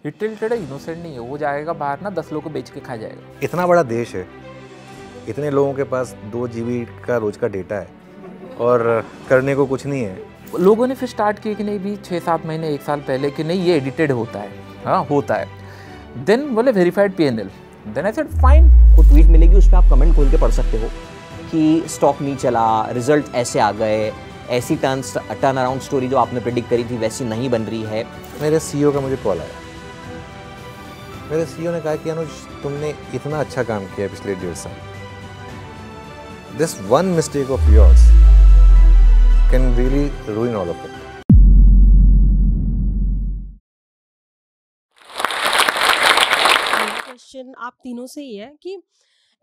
ही tilted innocent नहीं है, वो जाएगा बाहर ना 10 लोगों को बेच के खा जाएगा। इतना बड़ा देश है, इतने लोगों के पास 2 GB का रोज का डेटा है और करने को कुछ नहीं है। लोगों ने फिर स्टार्ट किया कि नहीं भी 6-7 महीने 1 साल पहले कि नहीं ये एडिटेड होता है, हाँ होता है। देन बोले verified PNL, then I said fine. को ट्वीट मिलेगी, उस पर आप कमेंट खोल के पढ़ सकते हो कि स्टॉक नहीं चला, रिजल्ट ऐसे आ गए, ऐसी टर्न अराउंड स्टोरी जो आपने प्रेडिक्ट करी थी वैसी नहीं बन रही है। मेरे CEO का मुझे कॉल आया। मेरे CEO ने कहा कि अनुज तुमने इतना अच्छा काम किया पिछले 1.5 साल, this one mistake of yours can really रूइन all of it. Question आप तीनों से ही है कि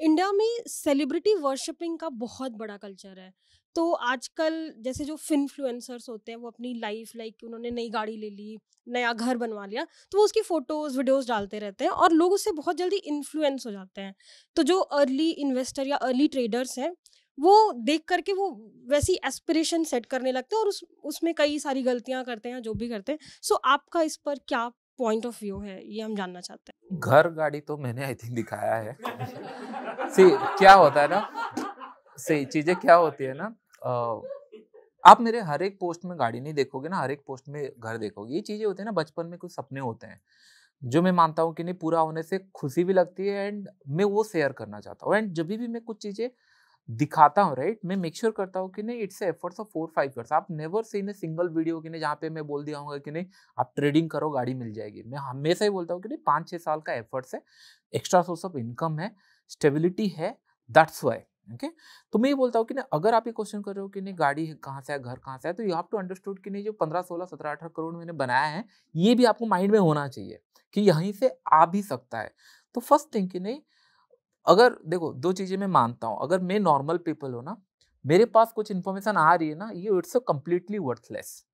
इंडिया में सेलिब्रिटी वर्शिपिंग का बहुत बड़ा कल्चर है। तो आजकल जैसे जो फिनफ्लुएंसर्स होते हैं वो अपनी लाइफ लाइक उन्होंने नई गाड़ी ले ली, नया घर बनवा लिया, तो वो उसकी फोटोज वीडियोस डालते रहते हैं और लोग उससे बहुत जल्दी इन्फ्लुएंस हो जाते हैं। तो जो अर्ली इन्वेस्टर या अर्ली ट्रेडर्स हैं वो देख करके वो वैसी एस्पिरेशन सेट करने लगते हैं और उसमें कई सारी गलतियां करते हैं जो भी करते हैं। सो आपका इस पर क्या पॉइंट ऑफ व्यू है, ये हम जानना चाहते हैं। घर गाड़ी तो मैंने आई थिंक दिखाया है। सी क्या होता है ना, सी चीजें क्या होती है ना, आप मेरे हर एक पोस्ट में गाड़ी नहीं देखोगे ना, हर एक पोस्ट में घर देखोगे। ये चीजें होती है ना, बचपन में कुछ सपने होते हैं जो मैं मानता हूँ कि नहीं पूरा होने से खुशी भी लगती है एंड मैं वो शेयर करना चाहता हूँ। एंड जब भी मैं कुछ चीजें दिखाता हूँ राइट, मैं मेक श्योर करता हूँ कि नहीं इट्स एफर्ट्स ऑफ 4-5 years। आप never seen a single video कि नहीं जहाँ पे मैं बोल दिया हूँ कि नहीं आप ट्रेडिंग करो गाड़ी मिल जाएगी। मैं हमेशा ही बोलता हूँ कि नहीं 5-6 साल का एफर्ट्स है, एक्स्ट्रा सोर्स ऑफ इनकम है, स्टेबिलिटी है, दैट्स वाई। ओके, तो मैं ये बोलता हूँ कि नहीं अगर आप ये क्वेश्चन कर रहे हो कि नहीं गाड़ी कहाँ से है, घर कहाँ से है, तो यू हैव टू अंडरस्टूड कि नहीं जो 15, 16, 17, 18 करोड़ मैंने बनाया है ये भी आपको माइंड में होना चाहिए कि यहीं से आ भी सकता है। तो फर्स्ट थिंग कि नहीं, अगर देखो 2 चीजें मैं मानता हूँ, अगर मैं नॉर्मल पीपल हो ना, मेरे पास कुछ इन्फॉर्मेशन आ रही है ना, ये it's a completely worthless.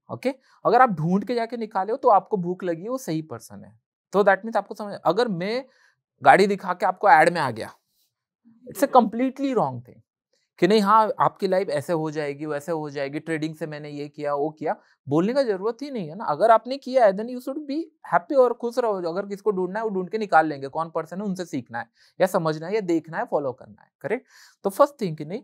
Okay, अगर आप ढूंढ के जाके निकाले हो तो आपको भूख लगी है, वो सही पर्सन है, तो दैट मीन्स आपको समझ। अगर मैं गाड़ी दिखा के आपको एड में आ गया, it's a completely wrong thing कि नहीं हाँ आपकी लाइफ ऐसे हो जाएगी वैसे हो जाएगी, ट्रेडिंग से मैंने ये किया वो किया, बोलने का जरूरत ही नहीं है ना। अगर आपने किया है then you should be happy और खुश रहो। अगर किसको ढूंढना है वो ढूंढ के निकाल लेंगे, कौन पर्सन है उनसे सीखना है या समझना है या देखना है फॉलो करना है, करेक्ट। तो फर्स्ट थिंग कि नहीं,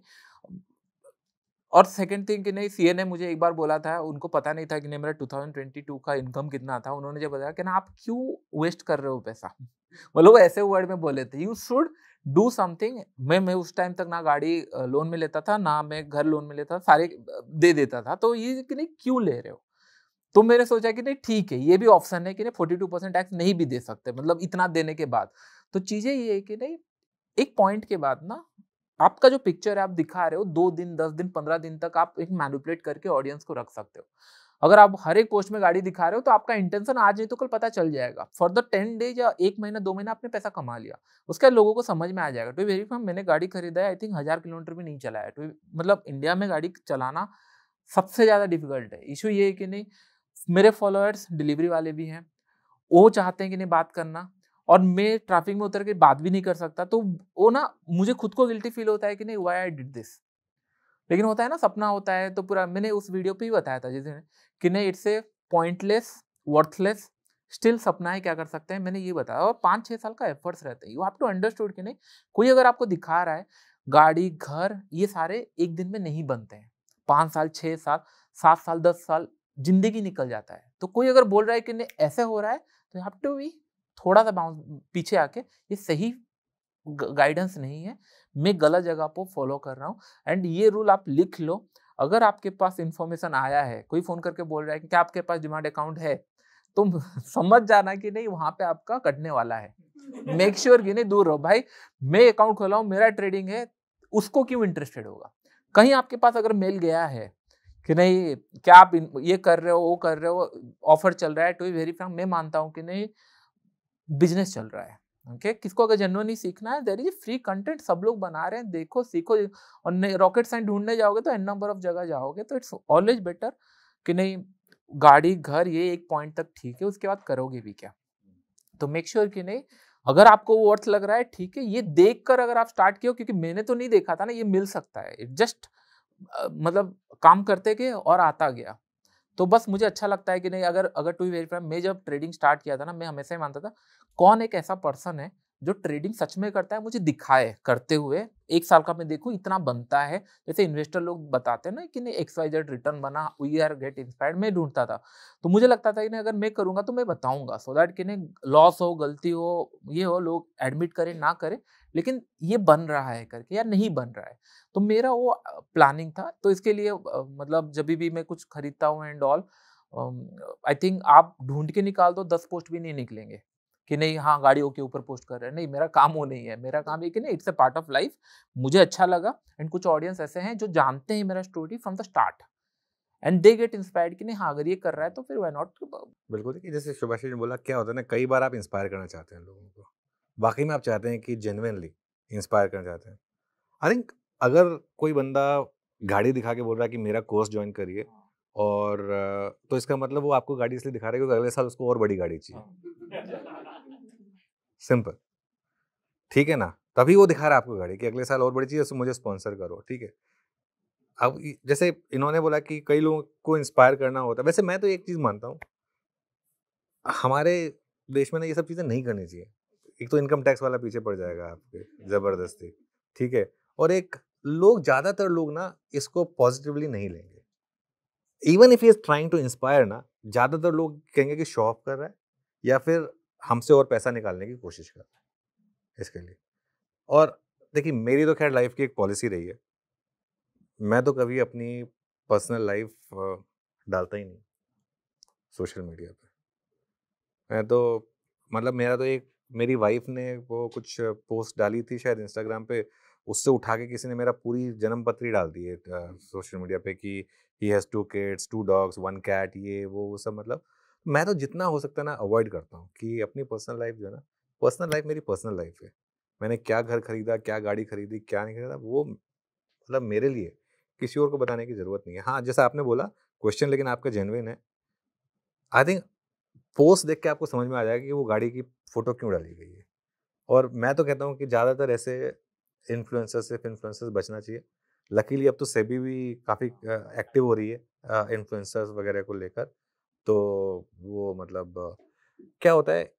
और सेकंड थिंग कि नहीं सीए ने मुझे एक बार बोला था, उनको पता नहीं था कि नहीं मेरा 2022 का इनकम कितना था। उन्होंने जब बताया कि ना आप क्यों वेस्ट कर रहे हो पैसा, मतलब वो ऐसे वर्ड में बोले थे, यू शुड डू समथिंग। मैं उस टाइम तक ना गाड़ी लोन में लेता था ना मैं घर लोन में लेता था, सारे दे देता था, तो ये कि नहीं क्यों ले रहे हो। तो मैंने सोचा कि नहीं ठीक है ये भी ऑप्शन है कि नहीं 42% टैक्स नहीं भी दे सकते, मतलब इतना देने के बाद। तो चीजें ये है कि नहीं एक पॉइंट के बाद ना आपका जो पिक्चर है आप दिखा रहे हो 2 दिन 10 दिन 15 दिन तक आप एक मैनिपुलेट करके ऑडियंस को रख सकते हो। अगर आप हर एक पोस्ट में गाड़ी दिखा रहे हो तो आपका इंटेंशन आज नहीं तो कल पता चल जाएगा। फॉर द 10 डेज या 1 महीना 2 महीना आपने पैसा कमा लिया, उसके बाद लोगों को समझ में आ जाएगा। टू वेरी फ्रैंक मैंने गाड़ी खरीदा है, आई थिंक 1000 किलोमीटर भी नहीं चलाया। मतलब इंडिया में गाड़ी चलाना सबसे ज्यादा डिफिकल्ट है। इशू ये है कि नहीं मेरे फॉलोअर्स डिलीवरी वाले भी हैं, वो चाहते हैं कि नहीं बात करना, और मैं ट्रैफिक में उतर के बात भी नहीं कर सकता, तो वो ना मुझे खुद को गिल्टी फील होता है कि नहीं व्हाई आई डिड दिस। लेकिन होता है ना सपना होता है, तो पूरा मैंने उस वीडियो पे ही बताया था जिसने कि नहीं it's a pointless worthless still सपना है, क्या कर सकते हैं मैंने ये बताया। और 5-6 साल का एफर्ट्स रहते हैं, यू हैव टू अंडरस्टूड कि नहीं कोई अगर आपको दिखा रहा है गाड़ी घर ये सारे एक दिन में नहीं बनते हैं, 5 साल 6 साल 7 साल 10 साल जिंदगी निकल जाता है। तो कोई अगर बोल रहा है कि नहीं ऐसे हो रहा है तो यू हैव टू बी थोड़ा सा बाउंस पीछे आके, ये सही गाइडेंस नहीं है, मैं गलत जगह पर फॉलो कर रहा हूँ। एंड ये रूल आप लिख लो, अगर आपके पास इंफॉर्मेशन आया है, कोई फोन करके बोल रहा है कि क्या आपके पास डिमांड अकाउंट है, तो समझ जाना कि नहीं वहां पे आपका कटने वाला है। मेक श्योर कि नहीं दूर रहो भाई, मैं अकाउंट खोला हूँ मेरा ट्रेडिंग है, उसको क्यों इंटरेस्टेड होगा। कहीं आपके पास अगर मेल गया है कि नहीं क्या आप ये कर रहे हो वो कर रहे हो, ऑफर चल रहा है, टू बी वेरी फ्रैंक मैं मानता हूँ कि नहीं बिजनेस चल रहा है। ओके, किसको अगर जेन्युइनली सीखना है देयर इज फ्री कंटेंट, सब लोग बना रहे हैं, देखो सीखो। और रॉकेट साइंस ढूंढने जाओगे तो एन नंबर ऑफ जगह जाओगे, तो इट्स ऑलवेज बेटर कि नहीं गाड़ी घर ये एक पॉइंट तक ठीक है, उसके बाद करोगे भी क्या। तो मेक श्योर कि नहीं अगर आपको वो वर्थ लग रहा है ठीक है, ये देखकर अगर आप स्टार्ट किए हो, क्योंकि मैंने तो नहीं देखा था ना, ये मिल सकता है, इट जस्ट मतलब काम करते गए और आता गया। तो बस मुझे अच्छा लगता है कि नहीं, अगर अगर टू बी वेरी फ्रैंक, मैं जब ट्रेडिंग स्टार्ट किया था ना, मैं हमेशा ही मानता था कौन एक ऐसा पर्सन है जो ट्रेडिंग सच में करता है, मुझे दिखाए करते हुए, 1 साल का मैं देखूं इतना बनता है। जैसे इन्वेस्टर लोग बताते हैं ना कि नहीं XYZ रिटर्न बना, वी आर गेट इंस्पायर्ड, मैं ढूंढता था। तो मुझे लगता था कि नहीं, अगर मैं करूंगा तो मैं बताऊंगा, सो दैट कि नहीं लॉस हो, गलती हो, ये हो, लोग एडमिट करें ना करें, लेकिन ये बन रहा है करके या नहीं बन रहा है। तो मेरा वो प्लानिंग था। तो इसके लिए मतलब जब भी मैं कुछ खरीदता हूँ एंड ऑल, आई थिंक आप ढूंढ के निकाल दो 10 पोस्ट भी नहीं निकलेंगे कि नहीं हाँ गाड़ियों के ऊपर पोस्ट कर रहे हैं। नहीं, मेरा काम वो नहीं है। मेरा काम ये कि नहीं, it's a part of life, मुझे अच्छा लगा। एंड कुछ ऑडियंस ऐसे हैं जो जानते हैं मेरा story from the start and they get inspired कि नहीं हाँ अगर ये कर रहा है तो फिर व्हाई नॉट। बिल्कुल, देखिए जैसे शुभाशीष ने बोला, क्या होता है ना, कई बार आप इंस्पायर करना चाहते हैं लोगों को, वाकई में आप चाहते हैं कि जेन्युइनली इंस्पायर करना चाहते हैं। आई थिंक अगर कोई बंदा गाड़ी दिखा के बोल रहा है कि मेरा कोर्स ज्वाइन करिए, और तो इसका मतलब वो आपको गाड़ी इसलिए दिखा रहा है क्योंकि अगले साल उसको और बड़ी गाड़ी चाहिए। सिंपल, ठीक है ना? तभी वो दिखा रहा है आपको गाड़ी कि अगले साल और बड़ी चाहिए, तो मुझे स्पॉन्सर करो, ठीक है। अब जैसे इन्होंने बोला कि कई लोगों को इंस्पायर करना होता है, वैसे मैं तो एक चीज़ मानता हूँ, हमारे देश में ना ये सब चीज़ें नहीं करनी चाहिए। एक तो इनकम टैक्स वाला पीछे पड़ जाएगा आपके ज़बरदस्ती, ठीक है। और एक लोग, ज़्यादातर लोग ना इसको पॉजिटिवली नहीं लेंगे। Even if he is trying to inspire ना, ज़्यादातर लोग कहेंगे कि शो ऑफ कर रहा है या फिर हमसे और पैसा निकालने की कोशिश कर रहा है इसके लिए। और देखिए, मेरी तो खैर लाइफ की एक पॉलिसी रही है, मैं तो कभी अपनी पर्सनल लाइफ डालता ही नहीं सोशल मीडिया पे। मैं तो मतलब मेरा तो एक, मेरी वाइफ ने वो कुछ पोस्ट डाली थी शायद इंस्टाग्राम पे, उससे उठा के किसी ने मेरा पूरी जन्म पत्री डाल दी है सोशल मीडिया पे कि he has 2 kids 2 dogs 1 cat, ये वो सब। मतलब मैं तो जितना हो सकता है ना अवॉइड करता हूँ कि अपनी पर्सनल लाइफ जो है ना, पर्सनल लाइफ मेरी पर्सनल लाइफ है। मैंने क्या घर खरीदा, क्या गाड़ी खरीदी, क्या नहीं खरीदा, वो मतलब मेरे लिए, किसी और को बताने की ज़रूरत नहीं है। हाँ, जैसा आपने बोला क्वेश्चन, लेकिन आपका जेन्युइन है। आई थिंक पोस्ट देख के आपको समझ में आ जाएगा कि वो गाड़ी की फ़ोटो क्यों डाली गई है। और मैं तो कहता हूँ कि ज़्यादातर ऐसे इन्फ्लुएंसर्स, सिर्फ इन्फ्लुएंसर्स बचना चाहिए। लकीली अब तो सेबी भी काफ़ी एक्टिव हो रही है इन्फ्लुएंसर्स वगैरह को लेकर। तो वो मतलब क्या होता है,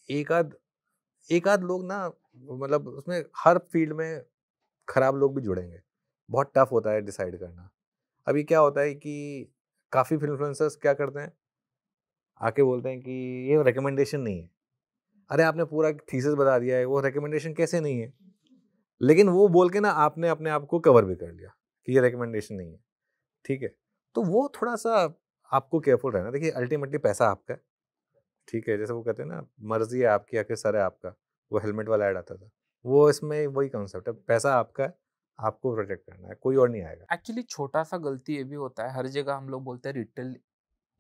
एक आध एक आध लोग ना, मतलब उसमें हर फील्ड में खराब लोग भी जुड़ेंगे। बहुत टफ होता है डिसाइड करना। अभी क्या होता है कि काफ़ी इन्फ्लुएंसर्स क्या करते हैं, आके बोलते हैं कि ये रिकमेंडेशन नहीं है। अरे आपने पूरा थीसिस बता दिया है, वो रिकमेंडेशन कैसे नहीं है? लेकिन वो बोल के ना आपने अपने आप को कवर भी कर लिया कि ये रिकमेंडेशन नहीं है, ठीक है। तो वो थोड़ा-सा आपको केयरफुल रहना। देखिए अल्टीमेटली पैसा आपका है, ठीक है। जैसे वो कहते हैं ना, मर्ज़ी है आपकी आखिर सर है आपका, वो हेलमेट वाला ऐड आता था। वो इसमें वही कॉन्सेप्ट है, पैसा आपका है, आपको प्रोटेक्ट करना है, कोई और नहीं आएगा। एक्चुअली छोटा सा गलती ये भी होता है, हर जगह हम लोग बोलते हैं रिटेल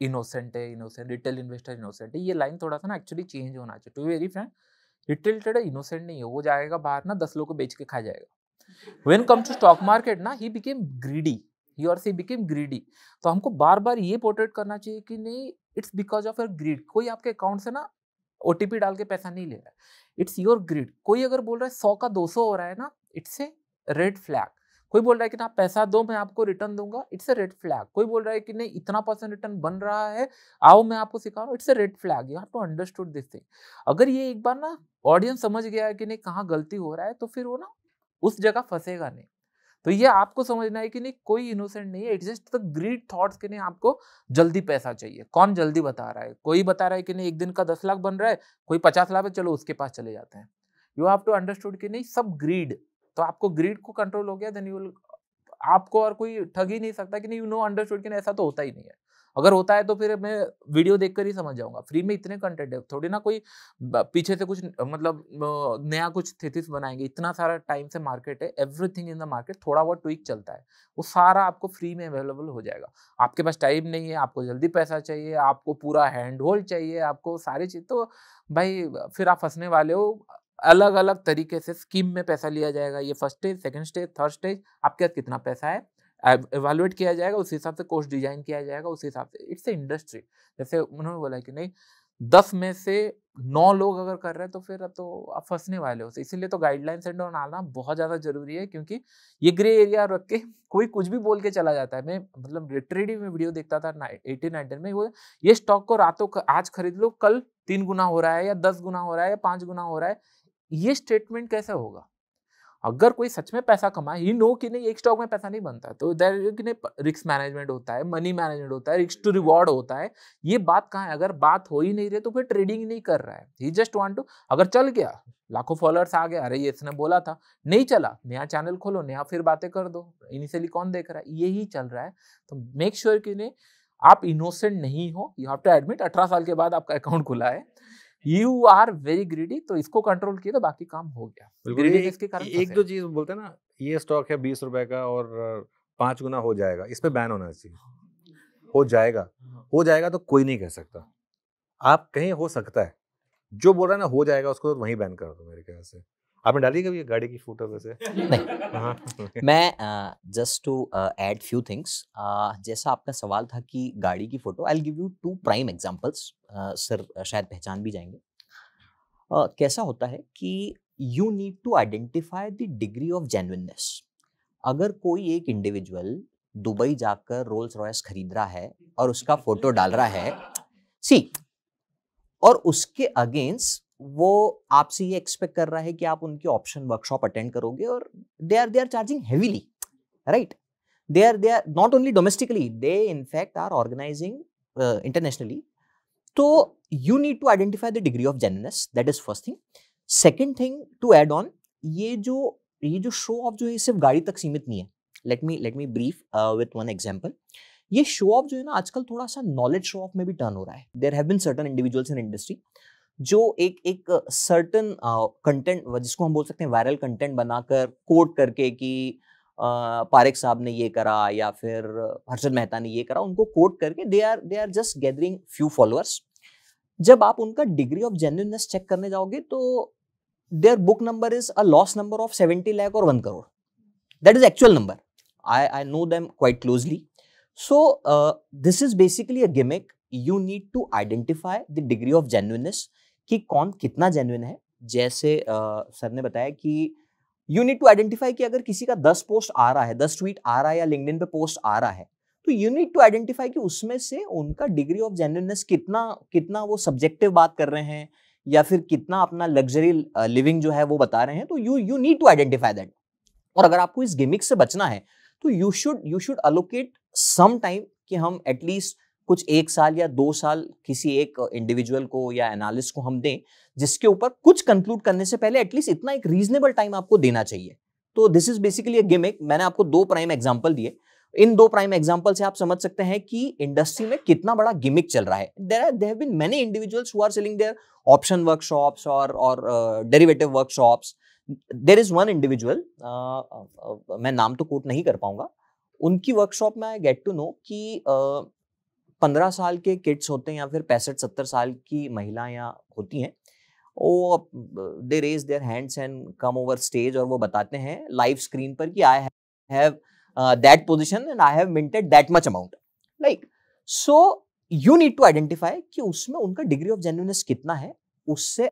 इनोसेंट है, इनोसेंट रिटेल इन्वेस्टर इनोसेंट है। ये लाइन थोड़ा सा ना एक्चुअली चेंज होना चाहिए। To be very frank, retail trader innocent नहीं है, वो जाएगा बाहर ना 10 लोग को बेच के खा जाएगा। When come to stock market ना, ही बिकेम ग्रीडी, ही और सी बिकेम ग्रीडी। तो हमको बार बार ये पोर्ट्रेट करना चाहिए कि नहीं, it's because of your greed. कोई आपके अकाउंट से ना ओटीपी डाल के पैसा नहीं ले रहा है, इट्स योर ग्रीड। कोई अगर बोल रहा है 100 का 200 हो रहा है ना, इट्स ए रेड फ्लैग। कोई बोल रहा है कि ना आप पैसा दो मैं आपको रिटर्न दूंगा, इट्स ए रेड फ्लैग। कोई बोल रहा है कि नहीं इतना % रिटर्न बन रहा है, आओ मैं आपको सिखा रहा हूँ, it's a red flag. You have to understood this thing. अगर ये एक बार ना ऑडियंस समझ गया है कि नहीं कहाँ गलती हो रहा है, तो फिर वो ना उस जगह फंसेगा नहीं। तो ये आपको समझना है कि नहीं कोई इनोसेंट नहीं है, it's just the greed thoughts के नहीं आपको जल्दी पैसा चाहिए। कौन जल्दी बता रहा है? कोई बता रहा है कि नहीं एक दिन का 10 लाख बन रहा है, कोई 50 लाख है, चलो उसके पास चले जाते हैं। यू हैव टू अंडरस्टूड कि नहीं सब ग्रीड। तो आपको ग्रीड को कंट्रोल हो गया, देन यू विल, आपको और कोई ठग ही नहीं सकता कि नहीं, यू नो अंडरस्टूड कि नहीं ऐसा तो होता ही नहीं है। अगर होता है तो फिर मैं वीडियो देखकर ही समझ जाऊंगा। फ्री में इतने कंटेंट है, थोड़ी ना कोई पीछे से कुछ मतलब नया कुछ थीसिस बनाएंगे। इतना सारा टाइम से मार्केट है, एवरीथिंग इन द मार्केट, थोड़ा बहुत ट्विक चलता है, वो सारा आपको फ्री में अवेलेबल हो जाएगा। आपके पास टाइम नहीं है, आपको जल्दी पैसा चाहिए, आपको पूरा हैंड होल्ड चाहिए, आपको सारी चीज, तो भाई फिर आप फंसने वाले हो। अलग अलग तरीके से स्कीम में पैसा लिया जाएगा। ये first stage, second stage, third stage, आपके पास कितना पैसा है एवेल्युएट किया जाएगा, उस हिसाब से कोर्स डिजाइन किया जाएगा, उस हिसाब से। It's a industry. जैसे उन्होंने बोला कि नहीं 10 में से 9 लोग अगर कर रहे हैं तो फिर अब तो आप फंसने वाले हो। इसीलिए तो गाइडलाइन सेट डालना बहुत ज़्यादा ज़रूरी है, क्योंकि ये ग्रे एरिया रख के कोई कुछ भी बोल के चला जाता है। मैं मतलब लिटरेली में वीडियो देखता था 18-19 में, वो ये स्टॉक को आज खरीद लो, कल 3 गुना हो रहा है या 10 गुना हो रहा है या 5 गुना हो रहा है। ये स्टेटमेंट कैसे होगा? अगर कोई सच में पैसा कमाए, ही नो कि नहीं एक स्टॉक में पैसा नहीं बनता, तो रिस्क मैनेजमेंट होता है, मनी मैनेजमेंट होता है, रिस्क टू रिवॉर्ड होता है। ये बात कहाँ है? अगर बात हो ही नहीं रही तो फिर ट्रेडिंग नहीं कर रहा है। ही जस्ट वांट टू, अगर चल गया, लाखों फॉलोअर्स आ गए, अरे ये इसने बोला था, नहीं चला, नया चैनल खोलो, नया फिर बातें कर दो, इनिशियली कौन देख रहा है? यही चल रहा है। तो मेक श्योर कि नहीं आप इनोसेंट नहीं हो। यू हैव टू एडमिट 18 साल के बाद आपका अकाउंट खुला है, यू आर वेरी ग्रीडी, तो इसको कंट्रोल किए तो बाकी काम हो गया। ग्रीडीनेस के कारण एक दो चीज बोलते हैं ना, ये स्टॉक है 20 रुपए का और 5 गुना हो जाएगा, इस पे बैन होना चाहिए। हो जाएगा तो कोई नहीं कह सकता। आप कहीं हो सकता है, जो बोल रहा है ना हो जाएगा उसको तो वहीं बैन कर दो मेरे ख्याल से। आपने डाली कभी गाड़ी की फोटो वैसे? नहीं। मैं just to add few things, जैसा आपका सवाल था कि गाड़ी की photo, I will give you 2 prime examples, sir शायद पहचान भी जाएंगे। कैसा होता है कि you need to identify the degree of genuineness. अगर कोई एक इंडिविजुअल दुबई जाकर रोल्स रॉयस खरीद रहा है और उसका फोटो डाल रहा है, सी, और उसके अगेंस्ट वो आपसे ये एक्सपेक्ट कर रहा है कि आप उनकी ऑप्शन वर्कशॉप अटेंड करोगे, और they are charging heavily, right? They are not only domestically, they in fact are organizing internationally. तो you need to identify the degree of genuineness, that is first thing. Second thing to add on, ये जो show off जो है सिर्फ गाड़ी तक सीमित नहीं है। let me brief with one example. ये शो ऑफ जो है ना आजकल थोड़ा सा नॉलेज शो ऑफ में भी टर्न हो रहा है। There have been certain individuals in industry जो एक सर्टेन कंटेंट, जिसको हम बोल सकते हैं वायरल कंटेंट बनाकर कोट करके कि पारेख साहब ने ये करा या फिर हर्षद मेहता ने ये करा, उनको कोट करके they are just gathering few followers. जब आप उनका डिग्री ऑफ जेन्युइननेस चेक करने जाओगे तो their book number is a loss number of 70 lakh और 1 crore. That is actual number. I know them quite closely. So this is basically a gimmick. You need to identify the degree of genuineness कि कौन कितना genuine है। जैसे sir ने बताया कि you need to identify कि अगर किसी का 10 पोस्ट आ रहा है, 10 ट्वीट आ रहा है या लिंक्डइन पे पोस्ट आ रहा है, तो यू नीड टू आइडेंटिफाई कि उसमें से उनका डिग्री ऑफ जेन्युइननेस कितना वो सब्जेक्टिव बात कर रहे हैं या फिर कितना अपना लग्जरी लिविंग जो है वो बता रहे हैं। तो you need to identify that. और अगर आपको इस गिमिक से बचना है तो you should allocate some time कि हम एटलीस्ट कुछ 1 साल या 2 साल किसी एक इंडिविजुअल को या एनालिस्ट को हम दें, जिसके ऊपर कुछ कंक्लूड करने से पहले एटलीस्ट इतना एक रीजनेबल टाइम आपको देना चाहिए। तो this is basically a gimmick. मैंने आपको 2 प्राइम एग्जांपल दिए। इन 2 प्राइम एग्जांपल से आप समझ सकते हैं कि इंडस्ट्री में कितना बड़ा गिमिक चल रहा है। There have been many individuals who are selling their option workshops और derivative workshops. There is one individual, मैं नाम तो कोट नहीं कर पाऊंगा, उनकी वर्कशॉप में आई गेट टू नो कि 15 साल के किड्स होते हैं या फिर 65-70 साल की महिलाएं होती हैं, वो they raise their hands and come over stage और वो बताते हैं लाइव स्क्रीन पर कि I have that position and I have minted that much amount. Like, so you need to identify कि उसमें उनका डिग्री ऑफ जेन्युइननेस कितना है, उससे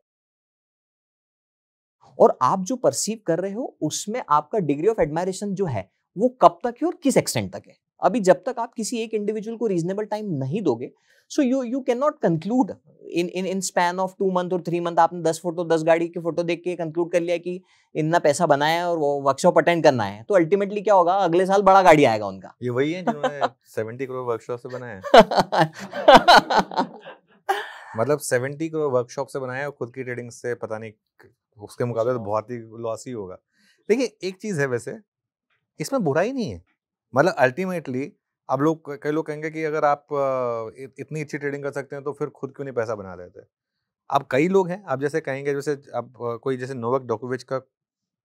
और आप जो परसीव कर रहे हो उसमें आपका डिग्री ऑफ एडमायरेशन जो है वो कब तक है और किस एक्सटेंट तक है। अभी जब तक आप किसी एक इंडिविजुअल को रीजनेबल टाइम नहीं दोगे, so you can not conclude in span of 2 month और 3 मंथ आपने 10 गाड़ी की फोटो देख के कंक्लूड कर लिया कि इतना पैसा बनाया है और वो वर्कशॉप अटेंड करना है, तो अल्टीमेटली क्या होगा, अगले साल बड़ा गाड़ी आएगा उनका। ये वही है जिन्होंने 70 करोड़ वर्कशॉप से बनाया है। मतलब 70 करोड़ वर्कशॉप से बनाया और खुद की ट्रेडिंग से पता नहीं, उसके मुकाबले तो बहुत ही लॉस ही होगा। देखिए एक चीज है, वैसे इसमें बुराई नहीं है। मतलब अल्टीमेटली अब कई लोग कहेंगे कि अगर आप इतनी अच्छी ट्रेडिंग कर सकते हैं तो फिर खुद क्यों नहीं पैसा बना लेते। अब कई लोग हैं, आप जैसे कहेंगे, जैसे अब कोई जैसे नोवाक जोकोविच का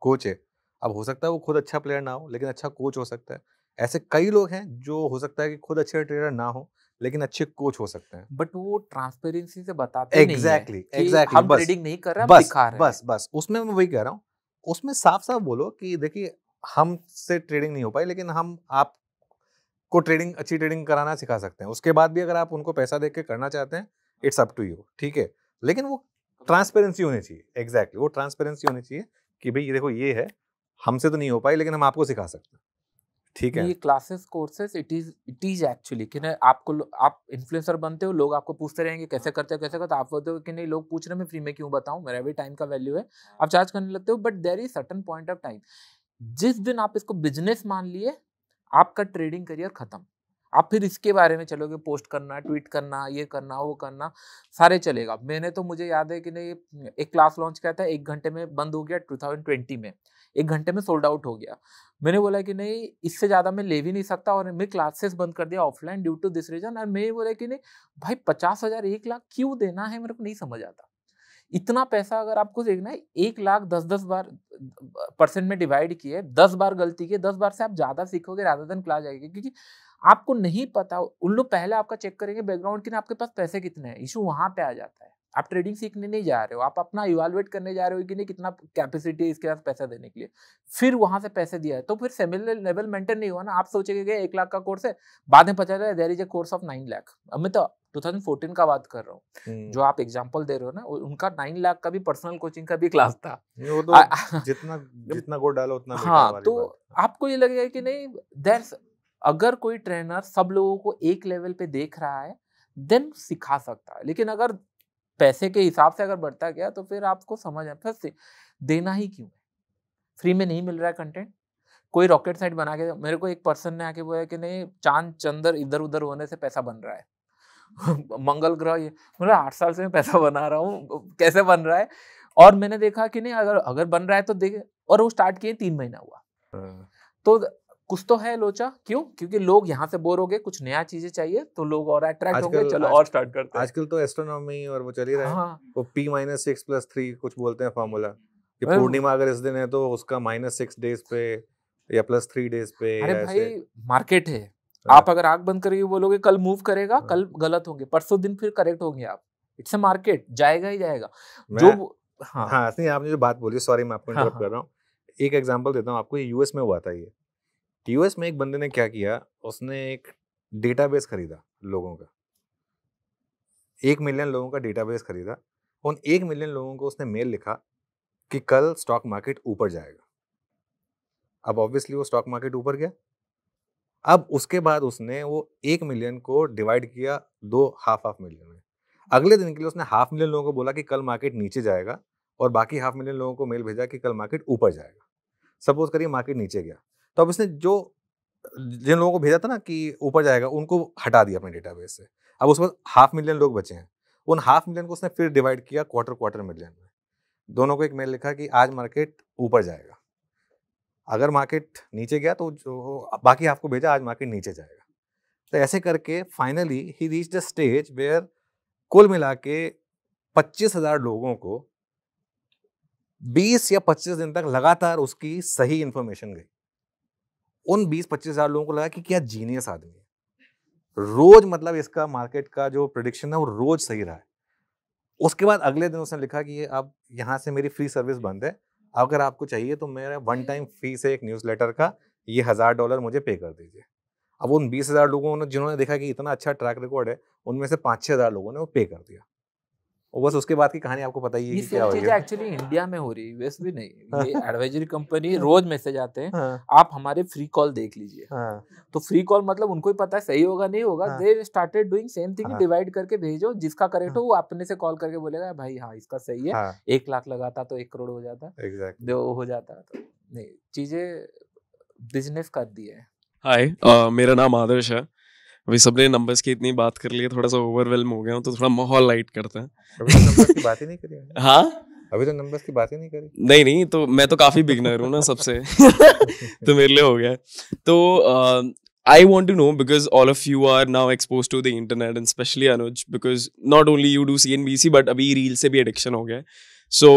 कोच है, अब हो सकता है वो खुद अच्छा प्लेयर ना हो लेकिन अच्छा कोच हो सकता है। ऐसे कई लोग हैं जो हो सकता है कि खुद अच्छे ट्रेडर ना हो लेकिन अच्छे कोच हो सकते हैं, बट वो ट्रांसपेरेंसी से बताते नहीं है एग्जैक्टली हम ट्रेडिंग नहीं कर रहे हैं, हम दिखा रहे हैं। बस उसमें मैं वही कह रहा हूँ, उसमें साफ साफ बोलो कि देखिए हमसे ट्रेडिंग नहीं हो पाई लेकिन हम आपको अच्छी ट्रेडिंग कराना सिखा सकते हैं। उसके बाद भी अगर आप उनको पैसा दे के करना चाहते हैं, इट्स अप टू यू, ठीक है, लेकिन वो ट्रांसपेरेंसी होनी चाहिए, एग्जैक्टली वो ट्रांसपेरेंसी होनी चाहिए कि भाई ये देखो ये है, हमसे तो नहीं हो पाई लेकिन हम आपको सिखा सकते हैं, ठीक है। ये classes courses it is actually कि ना आपको आप इन्फ्लुएंसर बनते हो, लोग आपको पूछते रहेंगे कैसे करते हो कैसे करते हो, आप बोलते हो कि नहीं लोग पूछ रहे हैं मैं फ्री में क्यों बताऊं, मेरा भी टाइम का वैल्यू है, आप चार्ज करने लगते हो। But there is certain point of time, जिस दिन आप इसको बिजनेस मान लिए आपका ट्रेडिंग करियर खत्म। आप फिर इसके बारे में चलोगे, पोस्ट करना, ट्वीट करना, ये करना, वो करना, सारे चलेगा। मैंने तो मुझे याद है कि नहीं एक क्लास लॉन्च किया था, 1 घंटे में बंद हो गया 2020 में, 1 घंटे में सोल्ड आउट हो गया। मैंने बोला कि नहीं इससे ज़्यादा मैं ले भी नहीं सकता और मैं क्लासेस बंद कर दिया offline due to this reason. और मैं बोला कि नहीं भाई 50,000 1 लाख क्यों देना है, मेरे को नहीं समझ आता। इतना पैसा अगर आपको देखना है 1 लाख 10-10 बार % में डिवाइड किए, 10 बार गलती किए, 10 बार से आप ज़्यादा सीखोगे रादर देन क्लास जाएगी, क्योंकि आपको नहीं पता। उन लोग पहले आपका चेक करेंगे बैकग्राउंड कि आपके पास पैसे कितने हैं, इशू वहाँ पे आ जाता है। आप ट्रेडिंग सीखने नहीं जा रहे हो, आप अपना इवैल्यूएट करने जा रहे हो कि नहीं कितना कैपेसिटी है इसके पास पैसा देने के लिए, फिर वहां से पैसे दिया है तो फिर सिमिलर लेवल मेंटेन नहीं हुआ ना। आप सोचेंगे कि 1 लाख का कोर्स है, बाद में पता चला there is a course of 9 lakh. अब मैं तो 2014 का बात कर रहा हूँ, जो आप एग्जांपल दे रहे हो ना, उनका 9 लाख का भी पर्सनल कोचिंग का भी क्लास था। वो तो जितना गोल डालो उतना बेकार हाँ, वाली तो बात। आपको ये लगेगा कि नहीं दैट्स, अगर कोई ट्रेनर सब लोगों को एक लेवल पे देख रहा है देन सिखा सकता है, लेकिन अगर पैसे के हिसाब से अगर बढ़ता गया तो फिर आपको समझ आता है देना ही क्यों है। फ्री में नहीं मिल रहा है कंटेंट, कोई रॉकेट साइट बना के, मेरे को एक पर्सन ने आके बोला कि नहीं चांद चंद्र इधर उधर होने से पैसा बन रहा है मंगल ग्रह, ये मतलब 8 साल से मैं पैसा बना रहा हूँ, कैसे बन रहा है। और मैंने देखा कि नहीं अगर बन रहा है तो देखे, और वो स्टार्ट किए 3 महीना हुआ। तो कुछ तो है लोचा, क्यों? क्योंकि लोग यहाँ से बोर हो गए, कुछ नया चीजें चाहिए तो लोग और अट्रैक्ट होंगे, चलो और स्टार्ट करते हैं। आजकल तो एस्ट्रोनॉमी और वो चल ही रहा है। हाँ। वो P-6 + 3 कुछ बोलते हैं फार्मूला, कि पूर्णिमा अगर इस दिन है तो उसका -6 डेज पे या +3 डेज पे। अरे भाई मार्केट है, आप अगर आंख बंद करके बोलोगे कल मूव करेगा, कल गलत होंगे, परसों दिन फिर करेक्ट होंगे आप। इट्स अ मार्केट, जाएगा ही जाएगा। जो हाँ नहीं, आपने जो बात बोली, सॉरी मैं आपको इंटरप्ट कर रहा हूँ, एक एग्जांपल देता हूँ आपको। यूएस में हुआ था ये। यूएस में एक बंदे ने क्या किया, उसने एक डेटाबेस खरीदा लोगों का, 1 मिलियन लोगों का डेटाबेस खरीदा। उन 1 मिलियन लोगों को उसने मेल लिखा कि कल स्टॉक मार्केट ऊपर जाएगा। अब ऑब्वियसली वो स्टॉक मार्केट ऊपर गया। अब उसके बाद उसने वो 1 मिलियन को डिवाइड किया 2 हाफ मिलियन में। अगले दिन के लिए उसने 500 मिलियन लोगों को बोला कि कल मार्केट नीचे जाएगा, और बाकी 500 मिलियन लोगों को मेल भेजा कि कल मार्केट ऊपर जाएगा। सपोज करिए मार्केट नीचे गया, तो अब उसने जिन लोगों को भेजा था ना कि ऊपर जाएगा, उनको हटा दिया अपने डेटाबेस से। अब उसमें 500 मिलियन लोग बचे हैं। उन 500 मिलियन को उसने फिर डिवाइड किया क्वार्टर मिलियन में। दोनों को एक मेल लिखा कि आज मार्केट ऊपर जाएगा, अगर मार्केट नीचे गया तो जो बाकी आपको भेजा आज मार्केट नीचे जाएगा। तो ऐसे करके finally he reached a stage where कुल मिला के 25,000 लोगों को 20 या 25 दिन तक लगातार उसकी सही इंफॉर्मेशन गई। उन 20-25,000 लोगों को लगा कि क्या जीनियस आदमी है। रोज मतलब इसका मार्केट का जो प्रेडिक्शन है वो रोज सही रहा है। उसके बाद अगले दिन उसने लिखा कि ये अब यहाँ से मेरी फ्री सर्विस बंद है, अगर आपको चाहिए तो मेरा 1 टाइम फी से एक न्यूज़लेटर का ये $1000 मुझे पे कर दीजिए। अब उन 20,000 लोगों ने जिन्होंने देखा कि इतना अच्छा ट्रैक रिकॉर्ड है, उनमें से 5-6,000 लोगों ने वो पे कर दिया। और बस उसके बाद की कहानी आपको पता ही है कि क्या हो गया। एक्चुअली इंडिया में हो रही है, वैसे भी नहीं। ये एडवाइजरी कंपनी रोज मैसेज आते हैं, आप हमारे फ्री कॉल देख लीजिए। तो फ्री कॉल मतलब उनको ही पता है सही होगा नहीं होगा, they started doing same thing, divide करके भेजो, जिसका करेक्ट हो वो अपने से कॉल करके बोलेगा भाई हाँ इसका सही है। 1 लाख लगाता तो 1 करोड़ हो जाता, हो जाता। तो नहीं, चीजें बिजनेस कर दी है। हाय, मेरा नाम आदर्श है। अभी सबने नंबर्स की इतनी बात कर ली है, थोड़ा सा ओवरवेल्म हो गया हूँ, तो थोड़ा माहौल लाइट करते हैं। अभी तो नंबर्स की बात ही नहीं करी। हाँ, अभी तो नंबर्स की बात ही नहीं करी। नहीं, तो मैं तो काफी बिगनर हूँ ना सबसे तो मेरे लिए हो गया। तो I want to know, because all of you are now exposed to the internet, and especially Anuj, because not only you do CNBC but अभी रील से भी एडिक्शन हो गया है। So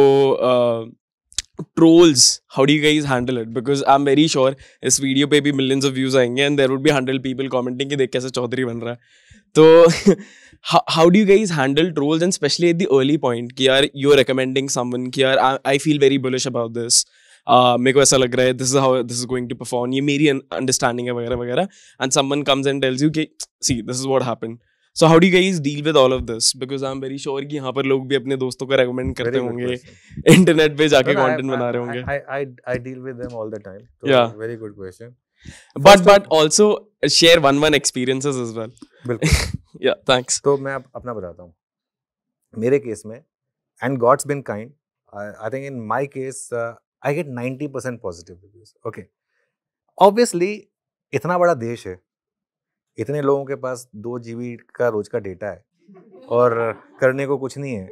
trolls, how do you guys handle it? Because I'm very sure इस video पे भी millions of views आएंगे and there would be 100 people commenting कि देख कैसे चौधरी बन रहा है। तो how do you guys handle trolls, and especially at the early point कि यार you're recommending someone कि यार I feel very bullish about this, मेरे को ऐसा लग रहा है this is how this is going to perform, ये मेरी understanding है वगैरह वगैरह, and someone comes and tells you कि see this is what happened, So how do you guys deal with all of this? Because I'm very sure कि यहाँ पर लोग भी अपने दोस्तों को recommend करते Very good होंगे, question. इंटरनेट पे जाके No, no, content बना रहे होंगे. I deal with them all the time. So Yeah. Very good question. But also share one experiences as well. बिल्कुल. Yeah, thanks. तो मैं अपना बताता हूँ. मेरे केस में, and God's been kind. I think in my case, I get 90% positive reviews. Okay. Obviously, इतना बड़ा देश है, इतने लोगों के पास 2 GB का रोज का डेटा है और करने को कुछ नहीं है,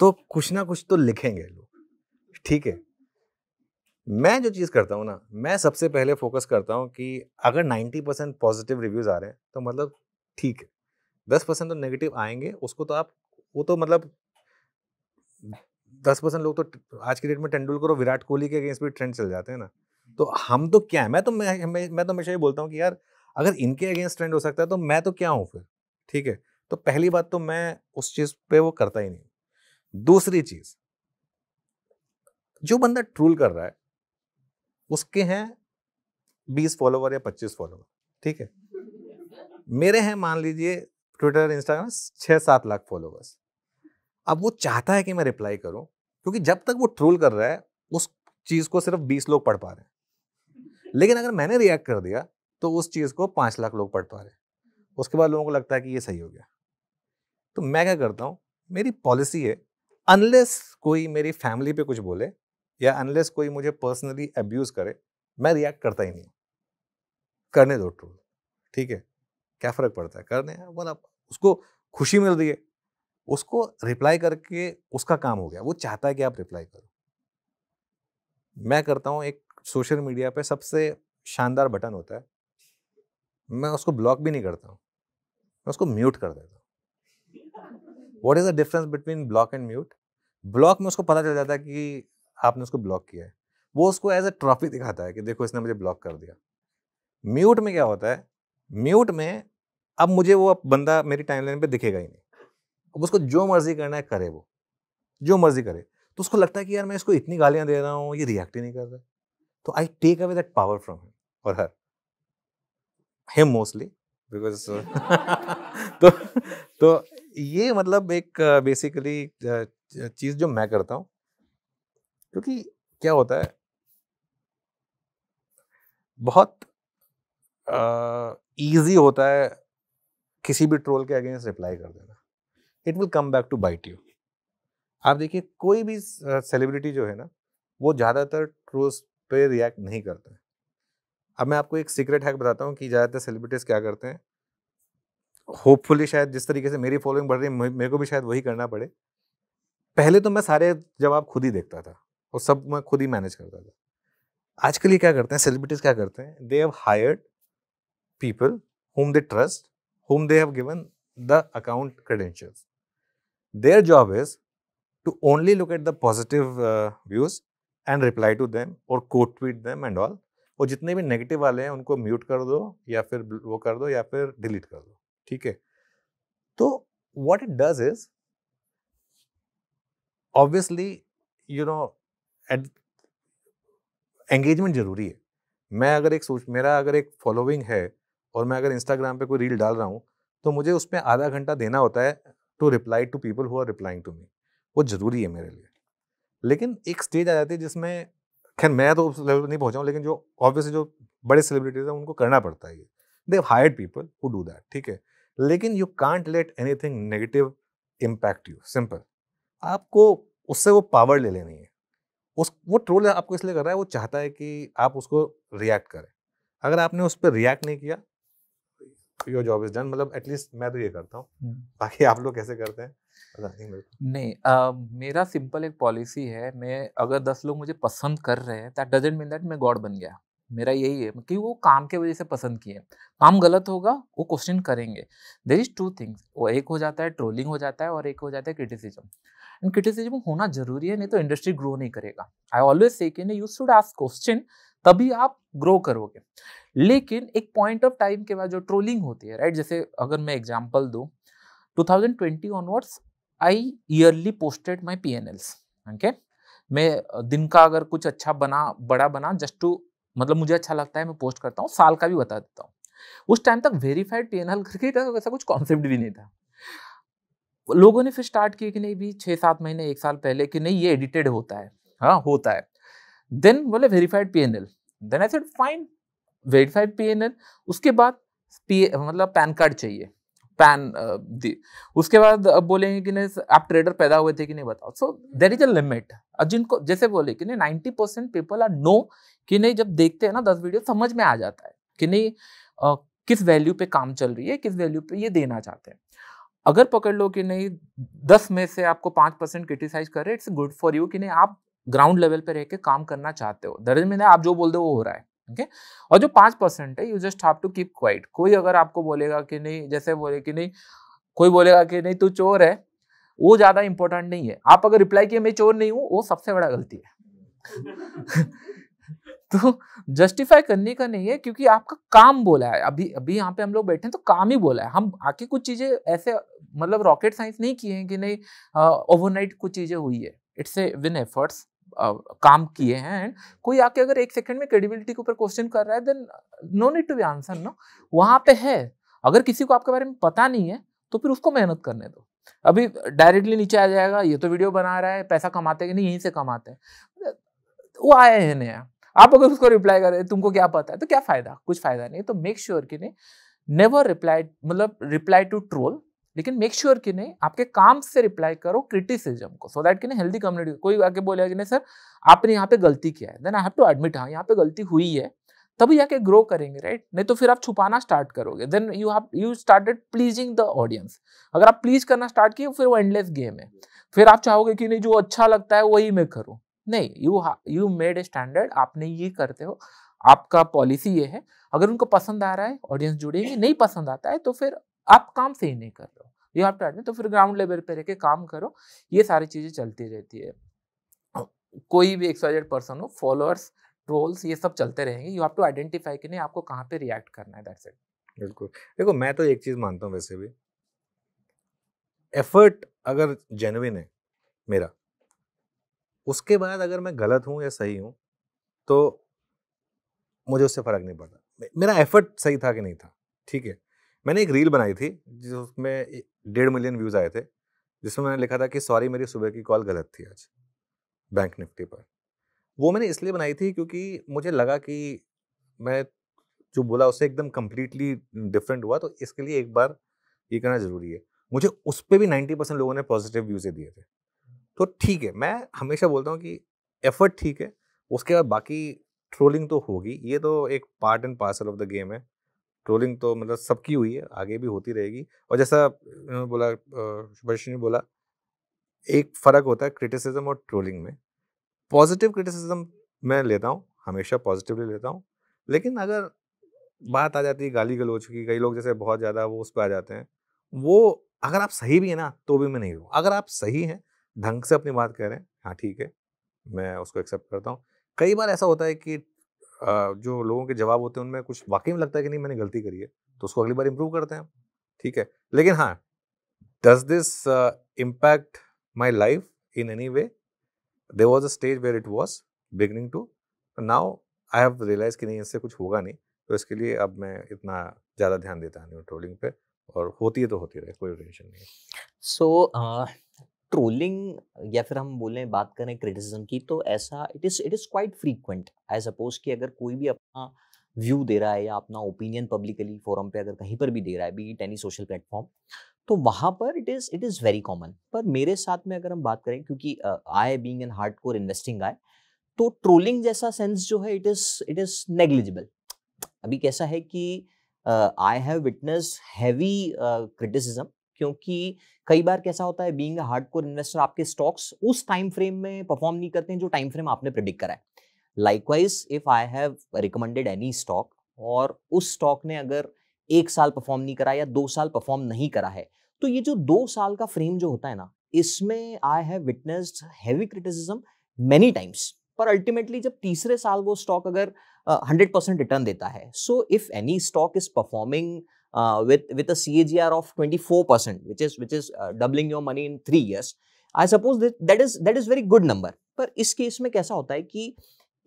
तो कुछ ना कुछ तो लिखेंगे लोग, ठीक है. मैं जो चीज़ करता हूँ ना, मैं सबसे पहले फोकस करता हूँ कि अगर 90% पॉजिटिव रिव्यूज आ रहे हैं तो मतलब ठीक है, 10% तो नेगेटिव आएंगे, उसको तो आप, वो तो मतलब 10% लोग तो आज की डेट में तेंदुलकर और विराट कोहली के अगेंस्ट भी ट्रेंड चल जाते हैं ना. तो हम तो क्या है, मैं तो हमेशा ये बोलता हूँ कि यार अगर इनके अगेंस्ट ट्रेंड हो सकता है तो मैं तो क्या हूँ फिर, ठीक है. तो पहली बात तो मैं उस चीज़ पे वो करता ही नहीं. दूसरी चीज़, जो बंदा ट्रोल कर रहा है उसके हैं 20 फॉलोवर या 25 फॉलोवर, ठीक है. मेरे हैं मान लीजिए ट्विटर इंस्टाग्राम 6-7 लाख फॉलोवर्स. अब वो चाहता है कि मैं रिप्लाई करूं, क्योंकि जब तक वो ट्रोल कर रहा है उस चीज को सिर्फ 20 लोग पढ़ पा रहे हैं, लेकिन अगर मैंने रिएक्ट कर दिया तो उस चीज को 5 लाख लोग पढ़ पा रहे हैं. उसके बाद लोगों को लगता है कि ये सही हो गया. तो मैं क्या करता हूं, मेरी पॉलिसी है, अनलेस कोई मेरी फैमिली पे कुछ बोले या अनलेस कोई मुझे पर्सनली अब्यूज करे, मैं रिएक्ट करता ही नहीं. करने दो ट्रोल, ठीक है, क्या फर्क पड़ता है, करने हैं, मतलब उसको खुशी मिल रही है, उसको रिप्लाई करके उसका काम हो गया. वो चाहता है कि आप रिप्लाई करो. मैं करता हूं, एक सोशल मीडिया पे सबसे शानदार बटन होता है, मैं उसको ब्लॉक भी नहीं करता हूं, मैं उसको म्यूट कर देता हूं. What is the difference between block and mute? Block में उसको पता चल जाता है कि आपने उसको ब्लॉक किया है, वो उसको एज ए ट्रॉफी दिखाता है कि देखो इसने मुझे ब्लॉक कर दिया. म्यूट में क्या होता है, म्यूट में अब मुझे वो बंदा मेरी टाइमलाइन पे दिखेगा ही नहीं. अब उसको जो मर्जी करना है करे, वो जो मर्जी करे. तो उसको लगता है कि यार मैं इसको इतनी गालियां दे रहा हूँ, ये रिएक्ट ही नहीं कर रहा. तो I take away that power from him और हर, हिम मोस्टली, बिकॉज तो ये मतलब एक बेसिकली चीज जो मैं करता हूँ. क्योंकि क्या होता है, बहुत इजी होता है किसी भी ट्रोल के अगेंस्ट रिप्लाई कर देना. It will come back to bite you. आप देखिए कोई भी सेलिब्रिटी जो है ना, वो ज़्यादातर ट्रोल्स पे रिएक्ट नहीं करते हैं. अब मैं आपको एक सीक्रेट हैक बताता हूँ कि ज़्यादातर सेलिब्रिटीज़ क्या करते हैं. होपफुली शायद जिस तरीके से मेरी फॉलोइंग बढ़ रही है, मेरे को भी शायद वही करना पड़े. पहले तो मैं सारे जवाब खुद ही देखता था और सब मैं खुद ही मैनेज करता था. आजकल ये क्या करते हैं, सेलिब्रिटीज़ क्या करते हैं, they have hired people whom they trust, whom they have given the account credentials. Their job is to only look at the positive views and reply to them or quote tweet them and all. और जितने भी negative वाले हैं उनको mute कर दो या फिर वो कर दो या फिर डिलीट कर दो, ठीक है. तो what it does is, obviously, you know, engagement जरूरी है. मैं अगर मेरा अगर एक फॉलोइंग है और मैं अगर इंस्टाग्राम पे कोई रील डाल रहा हूँ तो मुझे उसमें आधा घंटा देना होता है to reply to people who are replying to me. वो जरूरी है मेरे लिए. लेकिन एक स्टेज आ जाती है जिसमें, खैर मैं तो उस लेवल पर नहीं पहुंचा हूँ, लेकिन जो ऑब्वियसली जो बड़े सेलिब्रिटीज हैं उनको करना पड़ता है. They have hired people who do that, ठीक है. लेकिन you can't let anything negative impact you. Simple. आपको उससे वो पावर ले लेनी है. वो ट्रोल आपको इसलिए कर रहा है, वो चाहता है कि आप उसको रिएक्ट करें. अगर आपने उस पर रिएक्ट नहीं किया, योर जॉब इज डन. मतलब एटलीस्ट मैं तो ये करता हूँ. बाकी आप लोग कैसे करते हैं नहीं. मेरा सिंपल एक पॉलिसी है, मैं अगर 10 लोग मुझे पसंद कर रहे हैं, दैट डजंट मीन दैट मैं गॉड बन गया. मेरा यही है कि वो काम के वजह से पसंद किए. काम गलत होगा वो क्वेश्चन करेंगे. There is 2 things. वो एक हो जाता है ट्रोलिंग हो जाता है और एक हो जाता है क्रिटिसिज्म. एंड क्रिटिसिज्म होना जरूरी है, नहीं तो इंडस्ट्री ग्रो नहीं करेगा. आई ऑलवेज से कि यू शुड आस्क क्वेश्चन, तभी आप ग्रो करोगे. लेकिन एक पॉइंट ऑफ टाइम के बाद जो ट्रोलिंग होती है, राइट, जैसे अगर मैं एग्जांपल दूं, 2020 onwards I yearly posted my PNLs. Okay, मैं दिन का अगर कुछ अच्छा बना, बड़ा बना, जस्ट टू, मतलब मुझे अच्छा लगता है मैं पोस्ट करता हूँ, साल का भी बता देता हूँ. उस टाइम तक वेरीफाइड PNL करके ऐसा कुछ कॉन्सेप्ट भी नहीं था। लोगों ने फिर स्टार्ट किया कि नहीं भी 6-7 महीने 1 साल पहले कि नहीं ये एडिटेड होता है, हाँ होता है। देन बोले verified PNL, then I said fine verified PNL। उसके बाद मतलब पैन कार्ड चाहिए, उसके बाद अब बोलेंगे कि नहीं आप ट्रेडर पैदा हुए थे कि नहीं बताओ। So there is a limit. अब जिनको जैसे बोले कि नहीं 90% पीपल आर नो कि नहीं, जब देखते हैं ना 10 वीडियो समझ में आ जाता है कि नहीं किस वैल्यू पे काम चल रही है, किस वैल्यू पे ये देना चाहते हैं। अगर पकड़ लो कि नहीं 10 में से आपको 5% क्रिटिसाइज कर रहे हैं, इट्स गुड फॉर यू कि नहीं आप ग्राउंड लेवल पे रह के काम करना चाहते हो। दरअसल में आप जो बोल दो वो हो रहा है, ओके। और जो 5% है you just have to keep quiet. कोई अगर आपको बोलेगा कि नहीं, जैसे बोले कि नहीं कोई बोलेगा कि नहीं तू चोर है, वो ज्यादा इंपॉर्टेंट नहीं है। आप अगर रिप्लाई किए मैं चोर नहीं हूं, वो सबसे बड़ा गलती है। तो जस्टिफाई करने का नहीं है, क्योंकि आपका काम बोला है। अभी यहाँ पे हम लोग बैठे हैं तो काम ही बोला है। हम आके कुछ चीजें ऐसे मतलब रॉकेट साइंस नहीं किए हैं कि नहीं ओवरनाइट कुछ चीजें हुई है। इट्स ए विन एफर्ट्स, काम किए हैं। एंड कोई आके अगर 1 सेकंड में क्रेडिबिलिटी के ऊपर क्वेश्चन कर रहा है, then no need to be answer. No, वहां पे है। अगर किसी को आपके बारे में पता नहीं है तो फिर उसको मेहनत करने दो। अभी डायरेक्टली नीचे आ जाएगा ये तो वीडियो बना रहा है, पैसा कमाते कि नहीं, यहीं से कमाते हैं, वो आए हैं नया। आप अगर उसको रिप्लाई करें तुमको क्या पता है, तो क्या फायदा, कुछ फायदा नहीं। तो मेक श्योर कि नहीं नेवर रिप्लाई, मतलब रिप्लाई टू ट्रोल, लेकिन मेक श्योर कि नहीं आपके काम से रिप्लाई करो क्रिटिसिज्म को, सो दैट कि नहीं हेल्दी कम्युनिटी। कोई आके बोलेगा कि नहीं सर आपने यहाँ पे गलती किया है, then I have to admit हाँ यहाँ पे गलती हुई है, तभी जाके ग्रो करेंगे, राइट। नहीं तो फिर आप छुपाना स्टार्ट करोगे, then you started pleasing the audience. अगर आप प्लीज करना स्टार्ट किए फिर वो एंडलेस गेम है। फिर आप चाहोगे कि नहीं जो अच्छा लगता है वही मैं करूँ, नहीं। यू मेड ए स्टैंडर्ड, आपने ये करते हो, आपका पॉलिसी ये है। अगर उनको पसंद आ रहा है ऑडियंस जुड़ेगी, नहीं पसंद आता है तो फिर आप काम सही नहीं कर रहे हो, यू हैव टू एडमिट। तो फिर ग्राउंड लेवल पे रह के काम करो, ये सारी चीजें चलती रहती है। कोई भी XYZ पर्सन हो, फॉलोअर्स, ट्रोल्स, ये सब चलते रहेंगे। यू हैव टू आइडेंटिफाई कि नहीं आपको कहाँ पे रिएक्ट करना है, दैट्स इट। बिल्कुल। देखो मैं तो एक चीज मानता हूँ वैसे भी, एफर्ट अगर जेन्युइन है मेरा, उसके बाद अगर मैं गलत हूँ या सही हूँ तो मुझे उससे फर्क नहीं पड़ता। मेरा एफर्ट सही था कि नहीं था, ठीक है। मैंने एक रील बनाई थी जिसमें 1.5 मिलियन व्यूज आए थे, जिसमें मैंने लिखा था कि सॉरी मेरी सुबह की कॉल गलत थी आज बैंक निफ्टी पर। वो मैंने इसलिए बनाई थी क्योंकि मुझे लगा कि मैं जो बोला उससे एकदम कंप्लीटली डिफरेंट हुआ, तो इसके लिए एक बार ये करना जरूरी है। मुझे उस पर भी 90% लोगों ने पॉजिटिव व्यूज दिए थे, तो ठीक है। मैं हमेशा बोलता हूँ कि एफर्ट ठीक है, उसके बाद बाकी ट्रोलिंग तो होगी, ये तो एक part and parcel of the game है। ट्रोलिंग तो मतलब सबकी हुई है, आगे भी होती रहेगी। और जैसा बोला शुभाषी ने बोला, एक फ़र्क होता है क्रिटिसिज्म और ट्रोलिंग में। पॉजिटिव क्रिटिसिज्म मैं लेता हूँ, हमेशा पॉजिटिवली लेता हूँ, लेकिन अगर बात आ जाती है गाली गलौज की, कई लोग जैसे बहुत ज़्यादा वो उस पर आ जाते हैं, वो अगर आप सही भी है ना तो भी मैं नहीं हूँ। अगर आप सही हैं, ढंग से अपनी बात कह रहे हैं, हाँ ठीक है, मैं उसको एक्सेप्ट करता हूँ। कई बार ऐसा होता है कि जो लोगों के जवाब होते हैं उनमें कुछ वाकई में लगता है कि नहीं मैंने गलती करी है, तो उसको अगली बार इम्प्रूव करते हैं, ठीक है। लेकिन हाँ, does this impact my life in any way? There was a stage where it was beginning to, now I have realize कि नहीं इससे कुछ होगा नहीं, तो इसके लिए अब मैं इतना ज़्यादा ध्यान देता नहीं हूँ ट्रोलिंग पे, और होती है तो होती रहे, कोई टेंशन नहीं है। सो ट्रोलिंग या फिर हम बोलें बात करें क्रिटिसिज्म की, तो ऐसा it is quite frequent. I suppose कि अगर कोई भी अपना व्यू दे रहा है या अपना ओपिनियन पब्लिकली फोरम पे अगर कहीं पर भी दे रहा है, B it any social platform, तो वहाँ पर इट इज़ वेरी कॉमन। पर मेरे साथ में अगर हम बात करें, क्योंकि I being an hardcore investing guy, तो ट्रोलिंग जैसा सेंस जो है इट इज़ नेग्लिजिबल। अभी कैसा है कि I have witness heavy criticism, क्योंकि कई बार कैसा होता है, बीइंग अ हार्डकोर इन्वेस्टर, आपके स्टॉक्स उस टाइम फ्रेम में परफॉर्म नहीं करते हैं जो टाइम फ्रेम आपने प्रेडिक्ट करा है। Likewise if I have recommended any stock और उस स्टॉक ने अगर 1 साल परफॉर्म नहीं करा या 2 साल परफॉर्म नहीं करा है, तो ये जो 2 साल का फ्रेम जो होता है ना, इसमें I have witnessed heavy criticism many times. पर अल्टीमेटली जब तीसरे साल वो स्टॉक अगर 100% रिटर्न देता है, so if any stock is performing with a CAGR of 24%, which is doubling your money in 3 years, I suppose that is very good number. पर इस केस में कैसा होता है कि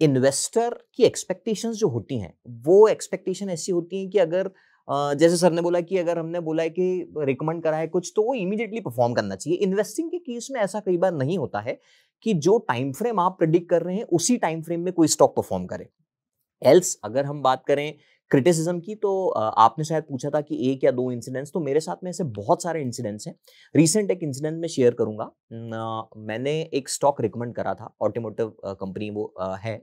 इन्वेस्टर की एक्सपेक्टेशंस जो होती हैं वो एक्सपेक्टेशन ऐसी होती हैं कि अगर जैसे सर ने बोला कि अगर हमने बोला है कि रिकमेंड करा है कुछ तो वो इमीडिएटली परफॉर्म करना चाहिए। इन्वेस्टिंग के केस में ऐसा कई बार नहीं होता है कि जो टाइम फ्रेम आप प्रेडिक्ट कर रहे हैं उसी टाइम फ्रेम में कोई स्टॉक परफॉर्म करे। एल्स अगर हम बात करें क्रिटिसिज्म की तो आपने शायद पूछा था कि एक या दो इंसिडेंट्स, तो मेरे साथ में ऐसे बहुत सारे इंसिडेंट्स हैं। रिसेंट एक इंसिडेंट में शेयर करूंगा। मैंने एक स्टॉक रिकमेंड करा था, ऑटोमोटिव कंपनी वो है,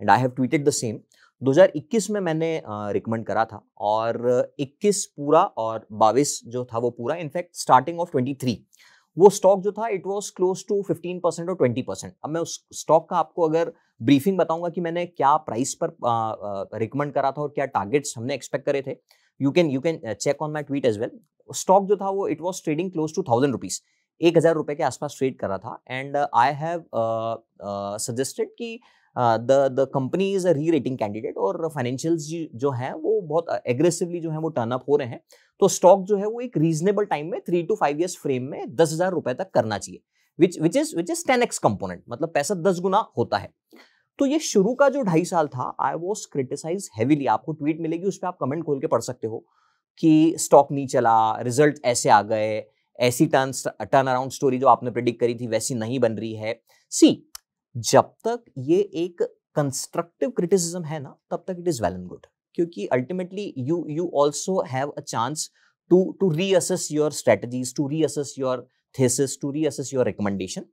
and I have tweeted the same. 2021 में मैंने रिकमेंड करा था और 21 पूरा और 22 जो था वो पूरा, इनफैक्ट स्टार्टिंग ऑफ 23 वो स्टॉक जो था इट वाज क्लोज टू 15% और 20%। अब मैं उस स्टॉक का आपको अगर ब्रीफिंग बताऊंगा कि मैंने क्या प्राइस पर रिकमेंड करा था और क्या टारगेट्स हमने एक्सपेक्ट करे थे, you can check on my tweet as well. Stock जो था वो it was trading close to 1000 rupees, 1000 रुपए के आसपास ट्रेड कर रहा था। एंड आई हैव सजेस्टेड कि the company is a re rating candidate और फाइनेंशियल्स जो है वो बहुत एग्रेसिवली जो है वो टर्न अप हो रहे हैं, तो स्टॉक जो है वो एक रीजनेबल टाइम में 3 to 5 years फ्रेम में 10,000 रुपए तक करना चाहिए, विच इज 10x कंपोनेंट, मतलब पैसा 10 गुना होता है। तो ये शुरू का जो 2.5 साल था आई वॉज क्रिटिसाइज हेवीली। आपको ट्वीट मिलेगी, उस पर आप कमेंट खोल के पढ़ सकते हो कि स्टॉक नहीं चला, रिजल्ट ऐसे आ गए, ऐसी टर्न अराउंड स्टोरी जो आपने प्रेडिक्ट करी थी वैसी नहीं बन रही है। सी, जब तक ये एक कंस्ट्रक्टिव क्रिटिसिज्म है ना तब तक it is well and good, क्योंकि ultimately you also have a chance to reassess your strategies, to reassess your thesis, to reassess your recommendation.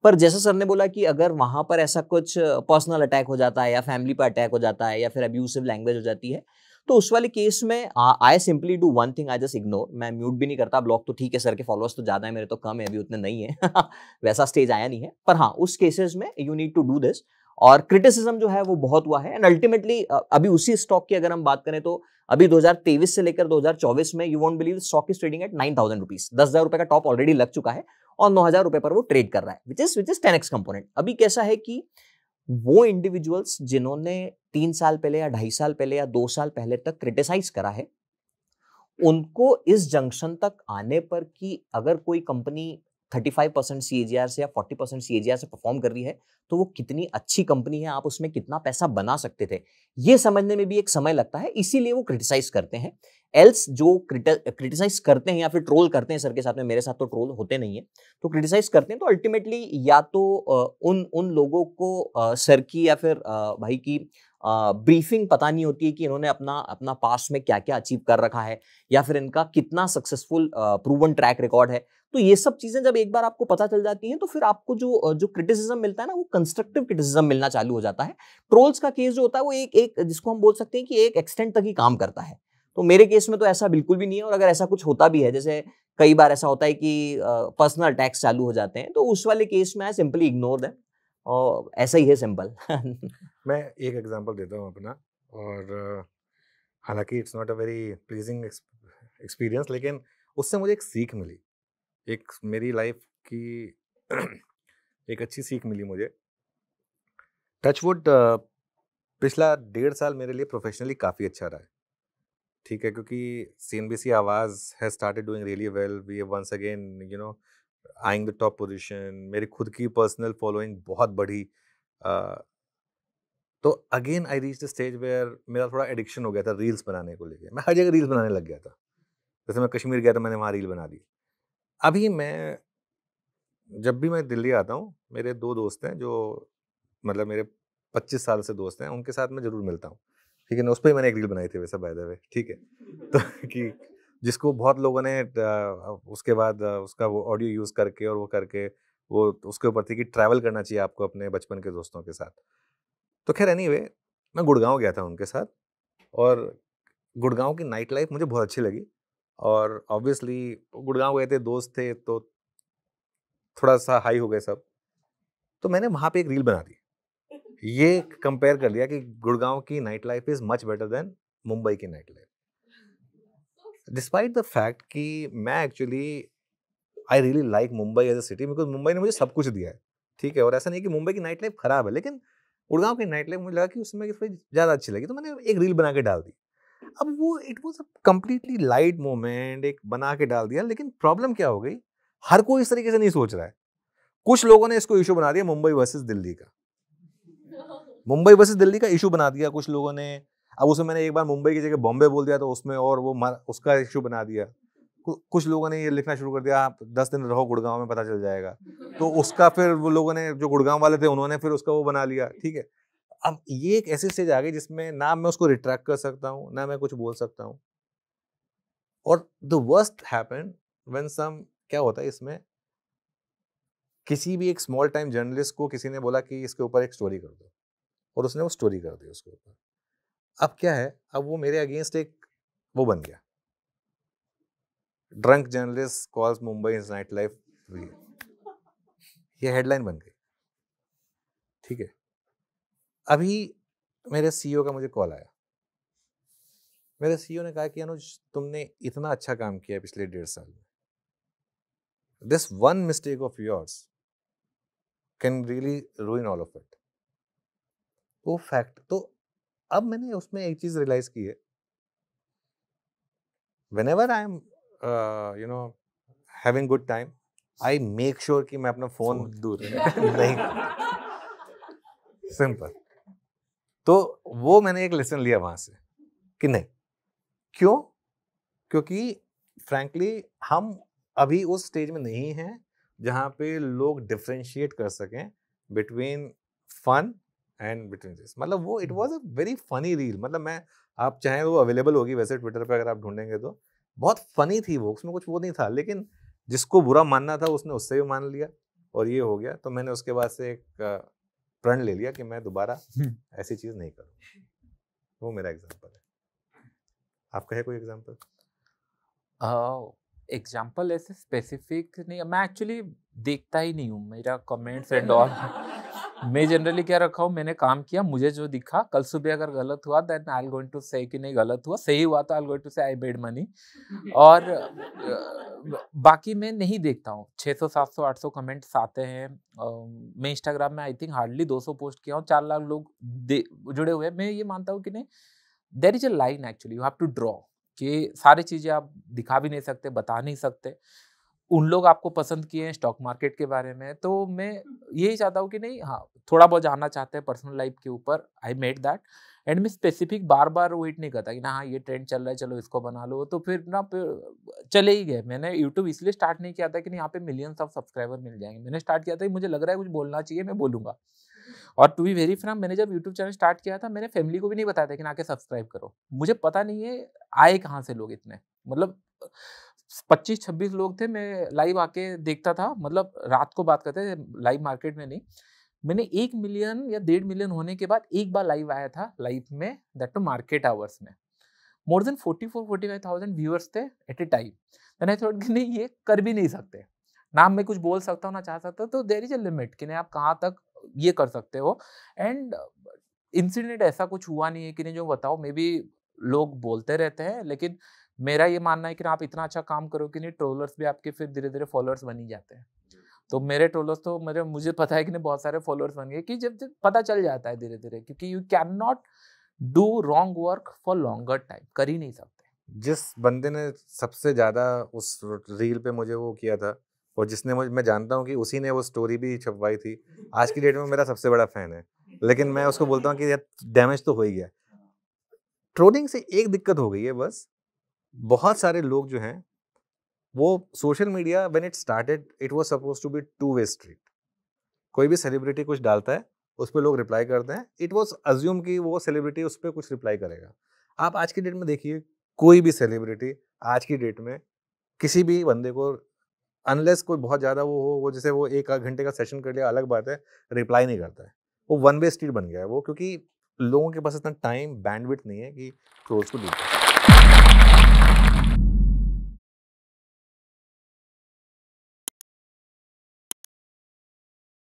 पर जैसा सर ने बोला कि अगर वहां पर ऐसा कुछ पर्सनल अटैक हो जाता है या फैमिली पर अटैक हो जाता है या फिर अब्यूसिव लैंग्वेज हो जाती है, तो उस वाले केस में I simply do one thing, I just ignore. मैं म्यूट भी नहीं करता, ब्लॉक तो ठीक है, सर के फॉलोअर्स तो ज्यादा है, मेरे तो कम है, अभी उतने नहीं है वैसा स्टेज आया नहीं है। पर हाँ, उस केसेस में you need to do this. और क्रिटिसिज्म जो है वो बहुत हुआ है, एंड अल्टीमेटली अभी उसी स्टॉक की अगर हम बात करें तो अभी 2023 से लेकर 2024 में you won't believe stock is trading at 9,000 rupees. 10,000 रुपए का टॉप ऑलरेडी लग चुका है और 9,000 रुपए पर वो ट्रेड कर रहा है, विच इज 10x कंपोनेंट। अभी कैसा है कि वो इंडिविजुअल्स जिन्होंने 3 साल पहले या 2.5 साल पहले या 2 साल पहले तक क्रिटिसाइज करा है, उनको इस जंक्शन तक आने पर कि अगर कोई कंपनी 35% CAGR से या 40% CAGR से परफॉर्म कर रही है तो वो कितनी अच्छी कंपनी है, आप उसमें कितना पैसा बना सकते थे, ये समझने में भी एक समय लगता है, इसीलिए वो क्रिटिसाइज करते हैं। एल्स जो क्रिटिसाइज करते हैं या फिर ट्रोल करते हैं, सर के साथ में, मेरे साथ तो ट्रोल होते नहीं है, तो क्रिटिसाइज करते हैं, तो अल्टीमेटली या तो उन लोगों को सर की या फिर भाई की ब्रीफिंग पता नहीं होती है कि इन्होंने अपना पास्ट में क्या क्या अचीव कर रखा है या फिर इनका कितना सक्सेसफुल प्रूवन ट्रैक रिकॉर्ड है। तो ये सब चीजें जब एक बार आपको पता चल जाती हैं तो फिर आपको जो क्रिटिसिज्म मिलता है ना वो कंस्ट्रक्टिव क्रिटिसिज्म मिलना चालू हो जाता है। ट्रोल्स का केस जो होता है वो एक जिसको हम बोल सकते हैं कि एक एक्सटेंट तक ही काम करता है, तो मेरे केस में तो ऐसा बिल्कुल भी नहीं है। और अगर ऐसा कुछ होता भी है, जैसे कई बार ऐसा होता है कि पर्सनल अटैक्स चालू हो जाते हैं, तो उस वाले केस में आई सिंपली इग्नोर देम, और ऐसा ही है, सिंपल। मैं एक एग्जांपल देता हूँ अपना, और हालांकि it's not a very pleasing experience, लेकिन उससे मुझे एक सीख मिली, एक मेरी लाइफ की एक अच्छी सीख मिली मुझे। टचवुड पिछला 1.5 साल मेरे लिए प्रोफेशनली काफ़ी अच्छा रहा है, ठीक है, क्योंकि CNBC Awaaz has started doing really well, we have once again eyeing the top position, मेरी खुद की पर्सनल फॉलोइंग बहुत बढ़ी। तो again I reach the stage where मेरा थोड़ा एडिक्शन हो गया था रील्स बनाने को लेके, मैं हर जगह रील्स बनाने लग गया था। जैसे मैं कश्मीर गया था, मैंने वहाँ रील बना दी। अभी जब भी मैं दिल्ली आता हूँ, मेरे 2 दोस्त हैं जो मतलब मेरे 25 साल से दोस्त हैं, उनके साथ मैं जरूर मिलता हूँ, ठीक है ना। उस पर मैंने एक रील बनाई थी वैसा, बाय द वे, ठीक है, तो कि जिसको बहुत लोगों ने उसके बाद उसका वो ऑडियो यूज़ करके और वो करके वो उसके ऊपर थी कि ट्रैवल करना चाहिए आपको अपने बचपन के दोस्तों के साथ। तो खैर एनीवे, मैं गुड़गांव गया था उनके साथ, और गुड़गांव की नाइट लाइफ मुझे बहुत अच्छी लगी, और ऑब्वियसली गुड़गांव गए थे, दोस्त थे, तो थोड़ा सा हाई हो गए सब। तो मैंने वहाँ पे एक रील बना दी, ये कंपेयर कर लिया कि गुड़गांव की night life is much better than Mumbai की night life, despite the fact कि मैं actually I really like Mumbai as a city, because Mumbai ने मुझे सब कुछ दिया है, ठीक है। और ऐसा नहीं कि मुंबई की नाइट लाइफ खराब है, लेकिन गुड़गांव की नाइट लाइफ मुझे लगा कि उसमें थोड़ी ज़्यादा अच्छी लगी, तो मैंने एक रील बना के डाल दी। अब वो it was a completely light moment, एक बना के डाल दिया, लेकिन प्रॉब्लम क्या हो गई, हर कोई इस तरीके से नहीं सोच रहा है। कुछ लोगों ने इसको इशू बना दिया मुंबई वर्सेस दिल्ली का, मुंबई वर्सेस दिल्ली का इशू बना दिया कुछ लोगों ने। अब उसमें मैंने एक बार मुंबई की जगह बॉम्बे बोल दिया तो उसमें और वो उसका इशू बना दिया। कुछ लोगों ने ये लिखना शुरू कर दिया, आप 10 दिन रहो गुड़गांव में पता चल जाएगा। तो उसका फिर वो लोगों ने, जो गुड़गांव वाले थे, उन्होंने फिर उसका वो बना लिया। ठीक है, अब ये एक ऐसी स्टेज आ गई जिसमें ना मैं उसको रिट्रैक्ट कर सकता हूँ, ना मैं कुछ बोल सकता हूँ। और the worst happened when some, क्या होता है इसमें, किसी भी एक स्मॉल टाइम जर्नलिस्ट को किसी ने बोला कि इसके ऊपर एक स्टोरी कर दो, और उसने वो स्टोरी कर दी उसके ऊपर। अब क्या है, अब वो मेरे अगेंस्ट एक वो बन गया, drunk journalist calls Mumbai night life, ये हेडलाइन बन गई। ठीक है, अभी मेरे सीईओ का मुझे कॉल आया। मेरे सीईओ ने कहा कि अनुज, तुमने इतना अच्छा काम किया पिछले 1.5 साल में, this one mistake of yours can really रूइन all of it. वो फैक्ट। तो अब मैंने उसमें एक चीज रियलाइज की है, whenever I am having good time, I make sure कि मैं अपना फोन दूर नहीं, सिंपल। तो वो मैंने एक लेसन लिया वहां से कि नहीं, क्यों? क्योंकि फ्रैंकली हम अभी उस स्टेज में नहीं हैं जहां पे लोग डिफरेंशिएट कर सकें between fun and between this. मतलब वो it was a very funny reel. मतलब मैं, आप चाहें वो अवेलेबल होगी वैसे ट्विटर पे, अगर आप ढूंढेंगे तो बहुत फनी थी वो, उसमें कुछ वो नहीं था, लेकिन जिसको बुरा मानना था उसने उससे भी मान लिया और ये हो गया। तो मैंने उसके बाद से एक प्रण ले लिया कि मैं दोबारा ऐसी चीज नहीं करूँ। वो मेरा एग्जाम्पल है। आपका है कोई एग्जाम्पल? एग्जाम्पल ऐसे स्पेसिफिक नहीं, मैं एक्चुअली देखता ही नहीं हूँ मेरा कमेंट्स एंड ऑल। मैं जनरली क्या रखा हूँ, मैंने काम किया, मुझे जो दिखा, कल सुबह अगर गलत हुआ then I am going to say कि नहीं गलत हुआ, सही हुआ तो आई एम गोइंग टू से आई मेड मनी। और बाकी मैं नहीं देखता हूँ। 600 700 800 कमेंट्स आते हैं। मैं इंस्टाग्राम में आई थिंक हार्डली 200 पोस्ट किया हूँ, 4 लाख लोग जुड़े हुए हैं। मैं ये मानता हूँ कि नहीं, there is a line actually, you have to draw, कि सारी चीज़ें आप दिखा भी नहीं सकते, बता नहीं सकते। उन लोग आपको पसंद किए हैं स्टॉक मार्केट के बारे में, तो मैं यही चाहता हूँ कि नहीं, हाँ थोड़ा बहुत जानना चाहते हैं पर्सनल लाइफ के ऊपर, आई मेड दैट। एंड मैं स्पेसिफिक बार बार वेट नहीं करता कि ना हाँ ये ट्रेंड चल रहा है चलो इसको बना लो, तो फिर ना चले ही गए। मैंने यूट्यूब इसलिए स्टार्ट नहीं किया था कि नहीं यहाँ पे मिलियंस ऑफ सब्सक्राइबर मिल जाएंगे। मैंने स्टार्ट किया था कि मुझे लग रहा है कुछ बोलना चाहिए, मैं बोलूँगा। और टू बी वेरी फ्रैंक, मैंने जब यूट्यूब चैनल स्टार्ट किया था, मैंने फैमिली को भी नहीं बताया था कि ना आके सब्सक्राइब करो। मुझे पता नहीं है आए कहाँ से लोग इतने, मतलब 25-26 लोग थे। मैं लाइव आके देखता था, मतलब रात को बात करते थे, लाइव मार्केट में नहीं। मैंने 1 मिलियन या 1.5 मिलियन होने के बाद एक बार लाइव आया था, लाइव में, दैट टू मार्केट आवर्स में। मोर देन 44-45,000 व्यूअर्स थे at a time. Then I thought कि नहीं, ये कर भी नहीं सकते ना, मैं कुछ बोल सकता हूँ ना चाह सकता हूँ। तो देयर इज अ लिमिट कि नहीं आप कहाँ तक ये कर सकते हो। एंड इंसिडेंट ऐसा कुछ हुआ नहीं है कि नहीं जो बताओ, मे बी लोग बोलते रहते हैं, लेकिन मेरा ये मानना है कि आप इतना अच्छा काम करो कि नहीं, ट्रोलर्स भी आपके फिर धीरे धीरे फॉलोअर्स बन ही जाते हैं। तो मेरे ट्रोलर्स तो मुझे पता है कि नहीं बहुत सारे फॉलोअर्स बन गए, कि जब पता चल जाता है धीरे धीरे, क्योंकि you can not do wrong work for longer time, कर ही नहीं सकते। जिस बंदे ने सबसे ज्यादा उस रील पे मुझे वो किया था, और जिसने मैं जानता हूँ कि उसी ने वो स्टोरी भी छपवाई थी, आज की डेट में मेरा सबसे बड़ा फैन है, लेकिन मैं उसको बोलता हूँ कि यार डैमेज तो हो ही गया। ट्रोलिंग से एक दिक्कत हो गई है बस, बहुत सारे लोग जो हैं वो social media, when it started it was suppose to be two way street. कोई भी सेलिब्रिटी कुछ डालता है, उस पर लोग रिप्लाई करते हैं, इट वाज अज्यूम कि वो सेलिब्रिटी उस पर कुछ रिप्लाई करेगा। आप आज की डेट में देखिए, कोई भी सेलिब्रिटी आज की डेट में किसी भी बंदे को, अनलेस कोई बहुत ज़्यादा वो हो, वो जैसे वो 1 घंटे का सेशन कर लिया अलग बात है, रिप्लाई नहीं करता है। वो वन वे स्ट्रीट बन गया है वो, क्योंकि लोगों के पास इतना टाइम बैंडविड्थ नहीं है कि ट्रोल्स को डील करें।